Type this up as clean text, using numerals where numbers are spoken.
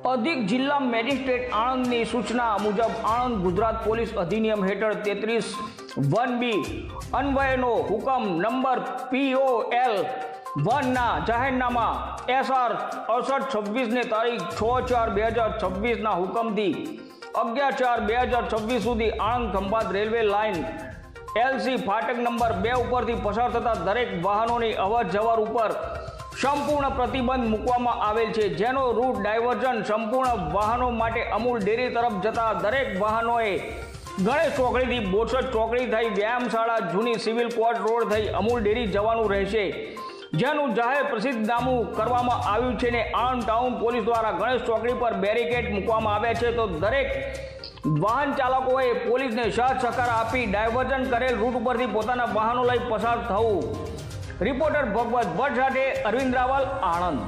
અધિક જિલ્લા મેજિસ્ટ્રેટ આણંદની સૂચના મુજબ આણંદ ગુજરાત પોલીસ અધિનિયમ હેઠળ 33(1)B અન્વયનો હુકમ નંબર POL 1ના જાહેરનામા SR 6826 ને તારીખ 6/4/2026 ના હુકમથી 11/4/2026 સુધી Anand Khambhat railway line LC ફાટક નંબર 2 ઉપરથી પસાર થતા દરેક વાહનોની અવર જવર ઉપર સંપૂર્ણ પ્રતિબંધ મૂકવામાં આવેલ છે, જેનો રૂટ ડાયવર્ઝન સંપૂર્ણ વાહનો માટે અમૂલ ડેરી તરફ જતા દરેક વાહનોએ ગણેશ ચોકડીથી બોરસદ ચોકડી થઈ વ્યાયામશાળા જૂની સિવિલ કોર્ટ રોડ થઈ અમૂલ ડેરી જવાનું રહેશે, જેનું જાહેર પ્રસિદ્ધનામું કરવામાં આવ્યું છે ને આણંદ ટાઉન પોલીસ દ્વારા ગણેશ ચોકડી પર બેરિકેડ મૂકવામાં આવ્યા છે, તો દરેક વાહન ચાલકોએ પોલીસને સાથ સહકાર આપી ડાયવર્ઝન કરેલ રૂટ ઉપરથી પોતાના વાહનો લઈ પસાર થવું। રિપોર્ટર ભગવત ભટ્ટ સાથે અરવિંદ રાવલ, આણંદ।